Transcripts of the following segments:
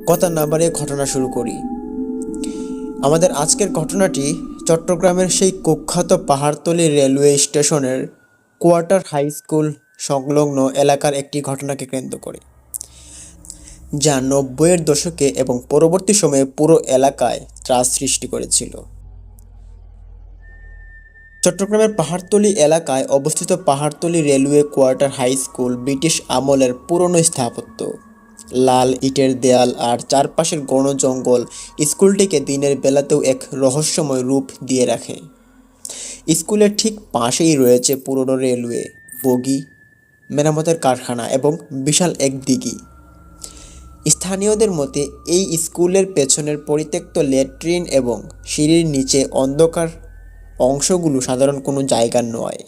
কথা না বাড়িয়ে ঘটনা শুরু করি। আমাদের আজকের ঘটনাটি চট্টগ্রামের সেই কুখ্যাত পাহাড়তলী রেলওয়ে স্টেশনের কোয়ার্টার হাই স্কুল সংলগ্ন এলাকার একটি ঘটনাকে কেন্দ্র করে, যা ৯০-এর দশকে এবং পরবর্তী সময়ে পুরো এলাকায় ত্রাস সৃষ্টি করেছিল। চট্টগ্রামের পাহাড়তলী এলাকায় অবস্থিত Pahartali railway quarter high school British আমলের পুরনো স্থাপত্য। লাল ইটের দেয়াল আর চারপাশের ঘন জঙ্গল স্কুলটিকে দিনের বেলাতেও এক রহস্যময় রূপ দিয়ে রাখে। স্কুলের ঠিক পাশেই রয়েছে পুরনো রেলওয়ে বগি, মেরামতের কারখানা এবং বিশাল এক দিঘি। স্থানীয়দের মতে এই স্কুলের পেছনের পরিত্যক্ত ল্যাট্রিন এবং সিঁড়ির নিচে অন্ধকার অংশগুলো সাধারণ কোনো জায়গা নয়।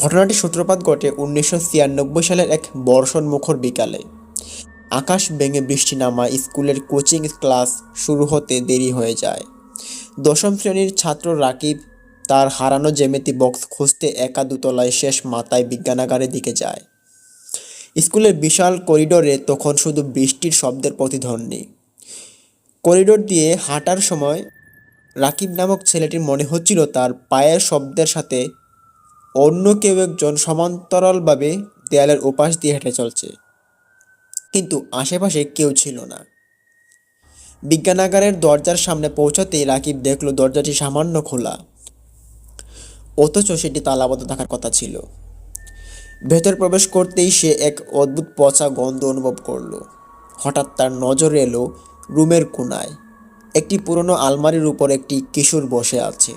ঘটনাটির সূত্রপাত ঘটে ১৯৯৬ সালের এক বর্ষণমুখর বিকালে। আকাশ ভেঙে বৃষ্টি নামায় স্কুলের কোচিং ক্লাস শুরু হতে দেরি হয়ে যায়। দশম শ্রেণীর ছাত্র রাকিব তার হারানো জ্যামিতি বক্স খুঁজতে একা দোতলায় শেষ মাথায় বিজ্ঞানাগারের দিকে যায়। স্কুলের বিশাল করিডোরে তখন শুধু বৃষ্টির শব্দের প্রতিধ্বনি। করিডোর দিয়ে হাঁটার সময় রাকিব নামক ছেলেটির মনে হচ্ছিল তার পায়ের শব্দের সাথে অন্য কেউ একজন সমান্তরালভাবে দেয়ালের ওপাশ দিয়ে হেঁটে চলছে, কিন্তু আশেপাশে কেউ ছিল না। বিজ্ঞানাগারের দরজার সামনে পৌঁছাতেই রাকিব দেখল দরজাটি সামান্য খোলা, অথচ সেটি তালাবদ্ধ থাকার কথা ছিল। ভেতর প্রবেশ করতেই সে এক অদ্ভুত পচা গন্ধ অনুভব করল। হঠাৎ তার নজর এলো রুমের কোণায় একটি পুরনো আলমারির উপর একটি কিশোর বসে আছে,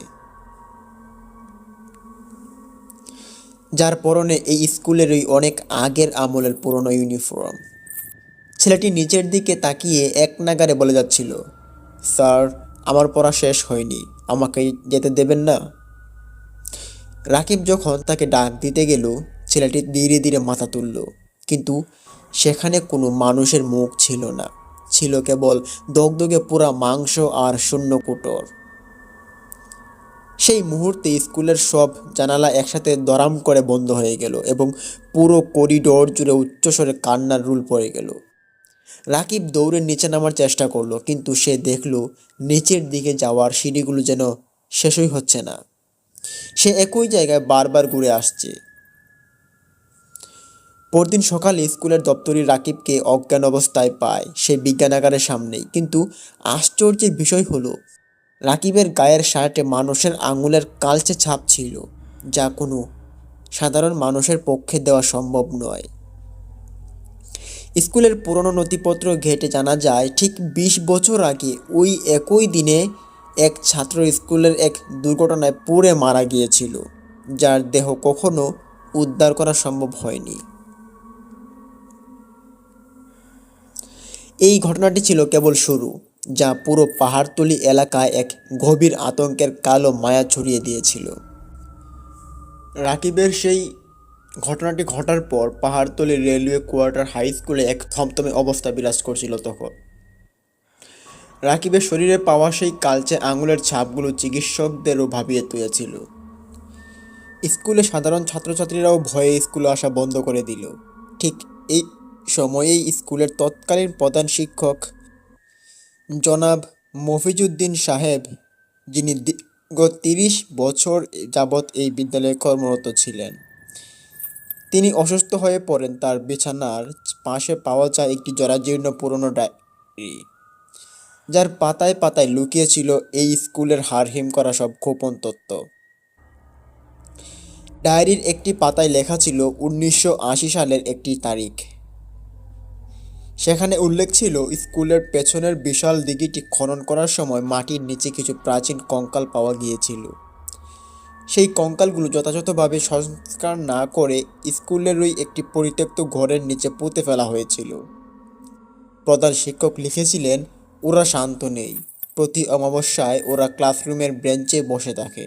যার পরনে এই স্কুলেরই অনেক আগের আমলের পুরনো ইউনিফর্ম। ছেলেটি নিচের দিকে তাকিয়ে একনাগাড়ে বলে যাচ্ছিল, স্যার, আমার পড়া শেষ হয়নি, আমাকে যেতে দেবেন না? রাকিব যখন তাকে ডাক দিতে গেল, ছেলেটি ধীরে ধীরে মাথা তুলল, কিন্তু সেখানে কোনো মানুষের মুখ ছিল না। ছিল কেবল দগদগে পোড়া মাংস আর শূন্য কোটর। সেই মুহূর্তে স্কুলের সব জানালা একসাথে দরাম করে বন্ধ হয়ে গেল এবং পুরো করিডোর জুড়ে উচ্চস্বরে কান্নার রুল পড়ে গেল। রাকিব দৌড়ে নিচে নামার চেষ্টা করলো, কিন্তু সে দেখল নিচের দিকে যাওয়ার সিঁড়িগুলো যেন শেষই হচ্ছে না। সে একই জায়গায় বারবার ঘুরে আসছে। পরদিন সকালে স্কুলের দপ্তরি রাকিবকে অজ্ঞান অবস্থায় পায় সে বিজ্ঞানাগারের সামনেই, কিন্তু আশ্চর্যের বিষয় হলো রাকিবের গায়ের শার্টে মানুষের আঙুলের কালচে ছাপ ছিল, যা কোনো সাধারণ মানুষের পক্ষে দেওয়া সম্ভব নয়। স্কুলের পুরনো নথিপত্র ঘেঁটে জানা যায় ঠিক ২০ বছর আগে ওই একই দিনে এক ছাত্র স্কুলের এক দুর্ঘটনায় পুড়ে মারা গিয়েছিল, যার দেহ কখনো উদ্ধার করা সম্ভব হয়নি। এই ঘটনাটি ছিল কেবল শুরু, যা পুরো পাহাড়তলী এলাকায় এক গভীর আতঙ্কের কালো মায়া ছড়িয়ে দিয়েছিল। রাকিবের সেই ঘটনাটি ঘটার পর পাহাড়তলী রেলওয়ে কোয়ার্টার হাই স্কুলে এক থমথমে অবস্থা বিরাজ করছিল। তখন রাকিবের শরীরে পাওয়া সেই কালচে আঙুলের ছাপগুলো চিকিৎসকদেরও ভাবিয়ে তুলেছিল। স্কুলে সাধারণ ছাত্রছাত্রীরাও ভয়ে স্কুলে আসা বন্ধ করে দিল। ঠিক এই সময়েই স্কুলের তৎকালীন প্রধান শিক্ষক জনাব মফিজউদ্দিন সাহেব, যিনি দীর্ঘ ৩০ বছর যাবৎ এই বিদ্যালয়ে কর্মরত ছিলেন, তিনি অসুস্থ হয়ে পড়েন। তার বিছানার পাশে পাওয়া যায় একটি জরাজীর্ণ পুরনো ডায়েরি, যার পাতায় পাতায় লুকিয়ে ছিল এই স্কুলের হাড়হিম করা সব গোপন তথ্য। ডায়েরির একটি পাতায় লেখা ছিল ১৯৮০ সালের একটি তারিখ। সেখানে উল্লেখ ছিল স্কুলের পেছনের বিশাল দিঘিটি খনন করার সময় মাটির নিচে কিছু প্রাচীন কঙ্কাল পাওয়া গিয়েছিল। সেই কঙ্কালগুলো যথাযথভাবে সংস্কার না করে স্কুলেরই একটি পরিত্যক্ত ঘরের নিচে পুঁতে ফেলা হয়েছিল। প্রধান শিক্ষক লিখেছিলেন, ওরা শান্ত নেই, প্রতি অমাবস্যায় ওরা ক্লাসরুমের বেঞ্চে বসে থাকে।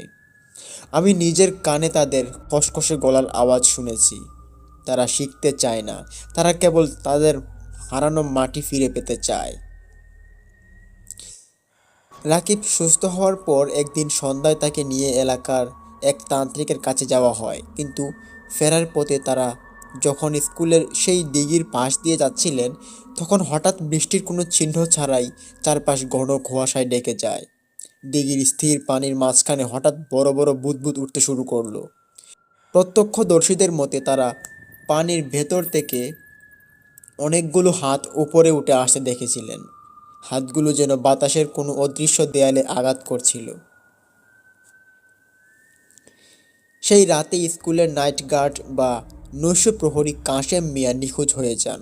আমি নিজের কানে তাদের খসখসে গলার আওয়াজ শুনেছি। তারা শিখতে চায় না, তারা কেবল তাদের হারানো মাটি ফিরে পেতে চায়। রাকিব সুস্থ হওয়ার পর একদিন সন্ধ্যায় তাকে নিয়ে এলাকার এক তান্ত্রিকের কাছে যাওয়া হয়, কিন্তু ফেরার পথে তারা যখন স্কুলের সেই দিঘির পাশ দিয়ে যাচ্ছিলেন, তখন হঠাৎ বৃষ্টির কোনো চিহ্ন ছাড়াই চারপাশ ঘন কুয়াশায় ঢেকে যায়। দিঘির স্থির পানির মাঝখানে হঠাৎ বড় বড় বুদবুদ উঠতে শুরু করলো। প্রত্যক্ষদর্শীদের মতে তারা পানির ভেতর থেকে অনেকগুলো হাত উপরে উঠে আসতে দেখেছিলেন। হাতগুলো যেন বাতাসের কোনো অদৃশ্য দেয়ালে আঘাত করছিল। সেই রাতে স্কুলের নাইট গার্ড বা নৈশ প্রহরী কাশেম মিয়া নিখোঁজ হয়ে যান।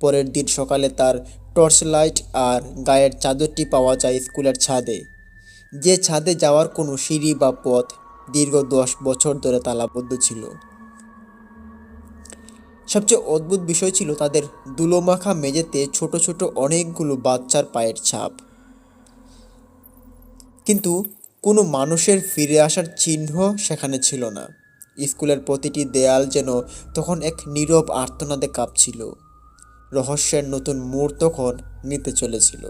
পরের দিন সকালে তার টর্চ লাইট আর গায়ের চাদরটি পাওয়া যায় স্কুলের ছাদে, যে ছাদে যাওয়ার কোনো সিঁড়ি বা পথ দীর্ঘ 10 বছর ধরে তালাবদ্ধ ছিল। সবচেয়ে অদ্ভুত বিষয় ছিল তাদের ধুলোমাখা মেঝেতে ছোট ছোট অনেকগুলো বাচ্চার পায়ের ছাপ, কিন্তু কোনো মানুষের ফিরে আসার চিহ্ন সেখানে ছিল না। স্কুলের প্রতিটি দেয়াল যেন তখন এক নীরব আর্তনাদে কাঁপছিল। রহস্যের নতুন মোড় তখন নিতে চলেছিল।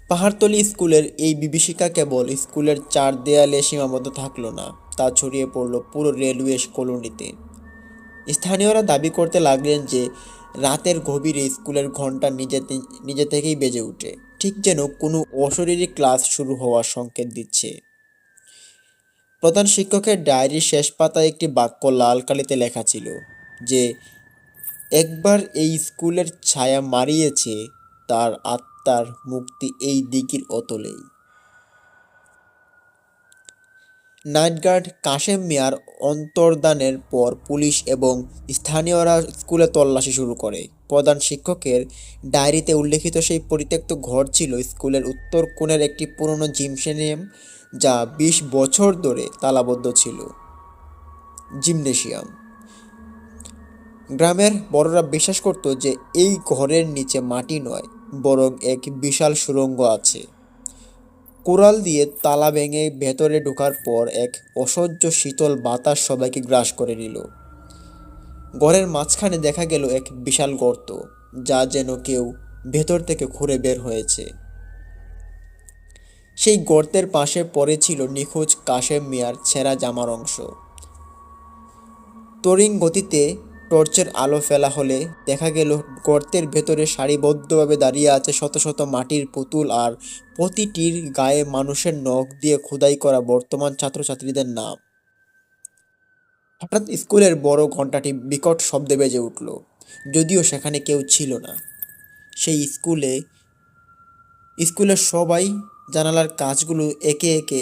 পাহাড়তলী স্কুলের এই বিভীষিকা কেবল স্কুলের 4 দেয়ালে সীমাবদ্ধ থাকলো না, তা ছড়িয়ে পড়ল পুরো রেলওয়ে কলোনিতে। স্থানীয়রা দাবি করতে লাগলেন যে রাতের গভীরে স্কুলের ঘন্টা নিজে থেকেই বেজে ওঠে, ঠিক যেন কোনো অশরীরী ক্লাস শুরু হওয়ার সংকেত দিচ্ছে। প্রধান শিক্ষকের ডায়েরির শেষ পাতায় একটি বাক্য লাল কালিতে লেখা ছিল যে একবার এই স্কুলের ছায়া মারিয়েছে, তার আত্মার মুক্তি এই দিঘির অতলেই। নাইট গার্ড কাশেম মিয়ার অন্তর্ধানের পর পুলিশ এবং স্থানীয়রা স্কুলে তল্লাশি শুরু করে। প্রধান শিক্ষকের ডায়েরিতে উল্লেখিত সেই পরিত্যক্ত ঘর ছিল স্কুলের উত্তর কোণের একটি পুরনো জিমনেশিয়াম, যা 20 বছর ধরে তালাবদ্ধ ছিল। জিমনেশিয়াম। গ্রামের বড়রা বিশ্বাস করত যে এই ঘরের নিচে মাটি নয়, বরং এক বিশাল সুড়ঙ্গ আছে। কোরাল দিয়ে তালা ভেঙে ভেতরে ঢোকার পর এক অসহ্য শীতল বাতাস সবাইকে গ্রাস করে নিল। ঘরের মাঝখানে দেখা গেল এক বিশাল গর্ত, যা যেন কেউ ভেতর থেকে খুঁড়ে বের হয়েছে। সেই গর্তের পাশে পড়ে ছিল নিখোঁজ কাশেম মিয়ার ছেঁড়া জামার অংশ। তড়িৎ গতিতে টর্চের আলো ফেলা হলে দেখা গেল গর্তের ভেতরে সারিবদ্ধভাবে দাঁড়িয়ে আছে শত শত মাটির পুতুল, আর প্রতিটির গায়ে মানুষের নখ দিয়ে খোদাই করা বর্তমান ছাত্রছাত্রীদের নাম। হঠাৎ স্কুলের বড় ঘণ্টাটি বিকট শব্দে বেজে উঠল, যদিও সেখানে কেউ ছিল না। সেই স্কুলের সবাই জানালার কাঁচগুলো একে একে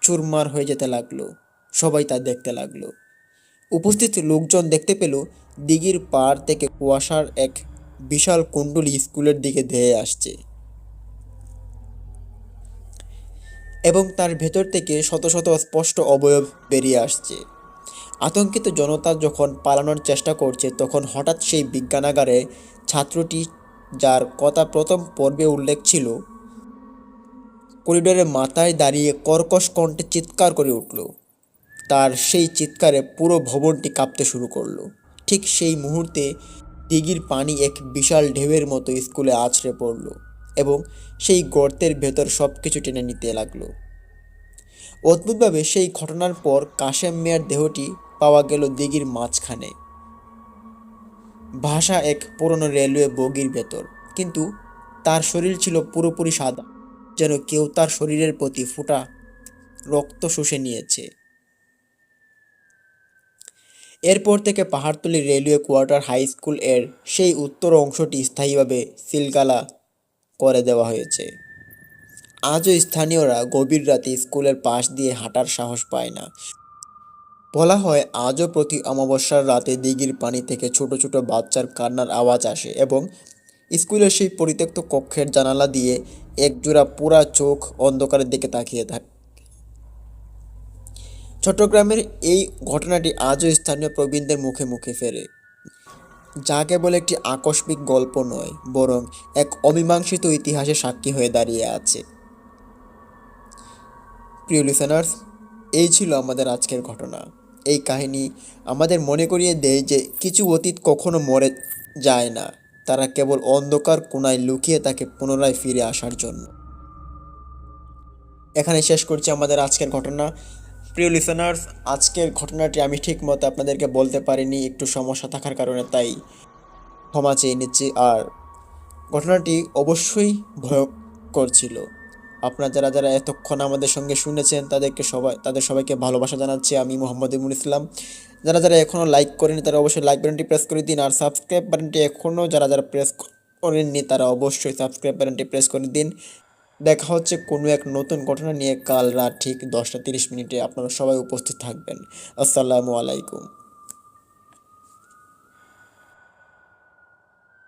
চুরমার হয়ে যেতে লাগলো। সবাই তা দেখতে লাগলো। উপস্থিত লোকজন দেখতে পেল দিঘির পাড় থেকে কুয়াশার এক বিশাল কুণ্ডলী স্কুলের দিকে ধেয়ে আসছে, এবং তার ভেতর থেকে শত শত স্পষ্ট অবয়ব বেরিয়ে আসছে। আতঙ্কিত জনতা যখন পালানোর চেষ্টা করছে, তখন হঠাৎ সেই বিজ্ঞানাগারে ছাত্রটি, যার কথা প্রথম পর্বে উল্লেখ ছিল, করিডোরের মাথায় দাঁড়িয়ে কর্কশ কণ্ঠে চিৎকার করে উঠল। তার সেই চিৎকারে পুরো ভবনটি কাঁপতে শুরু করলো। ঠিক সেই মুহূর্তে দিঘির পানি এক বিশাল ঢেউয়ের মতো স্কুলে আছড়ে পড়ল এবং সেই গর্তের ভেতর সব কিছু টেনে নিতে লাগলো। অদ্ভুতভাবে সেই ঘটনার পর কাশেম মিয়ার দেহটি পাওয়া গেল দিঘির মাঝখানে, ভাসা এক পুরনো রেলওয়ে বগির ভেতর, কিন্তু তার শরীর ছিল পুরোপুরি সাদা, যেন কেউ তার শরীরের প্রতি ফোঁটা রক্ত শুষে নিয়েছে। এরপর থেকে Pahartali railway quarter high school এর সেই উত্তর অংশটি স্থায়ীভাবে সিলগালা করে দেওয়া হয়েছে। আজও স্থানীয়রা গভীর রাতে স্কুলের পাশ দিয়ে হাঁটার সাহস পায় না। বলা হয় আজও প্রতি অমাবস্যার রাতে দিঘির পানি থেকে ছোট ছোট বাচ্চার কান্নার আওয়াজ আসে, এবং স্কুলের সেই পরিত্যক্ত কক্ষের জানালা দিয়ে একজোড়া পোড়া চোখ অন্ধকারের দিকে তাকিয়ে থাকে। চট্টগ্রামের এই ঘটনাটি আজও স্থানীয় প্রবীণদের মুখে মুখে ফেরে, যা কেবল একটি আকস্মিক গল্প নয়, বরং এক অমীমাংসিত ইতিহাসের সাক্ষী হয়ে দাঁড়িয়ে আছে। প্রিয় লিসেনার্স, এই ছিল আমাদের আজকের ঘটনা। এই কাহিনী আমাদের মনে করিয়ে দেয় যে কিছু অতীত কখনো মরে যায় না, তারা কেবল অন্ধকার কোণায় লুকিয়ে থাকে পুনরায় ফিরে আসার জন্য। এখানে শেষ করছি আমাদের আজকের ঘটনা। প্রিয় লিসেনার্স, আজকের ঘটনাটি আমি ঠিক মতো আপনাদেরকে বলতে পারিনি, একটু সমস্যা থাকার কারণে, তাই ক্ষমা চেয়ে নিচ্ছি। আর ঘটনাটি অবশ্যই ভয়ঙ্কর ছিল। আপনারা যারা যারা এতক্ষণ আমাদের সঙ্গে শুনেছেন তাদের সবাইকে ভালোবাসা জানাচ্ছি। আমি মোহাম্মদ ইমুল ইসলাম। যারা যারা এখনও লাইক করেনি তারা অবশ্যই লাইক বাটনটি প্রেস করে দিন, আর সাবস্ক্রাইব বাটনটি এখনও যারা যারা প্রেস করেননি তারা অবশ্যই সাবস্ক্রাইব বাটনটি প্রেস করে দিন। দেখা হচ্ছে কোনো এক নতুন ঘটনা নিয়ে কাল রাত ঠিক 10টা 30 মিনিটে। আপনারা সবাই উপস্থিত থাকবেন। আসসালামু আলাইকুম।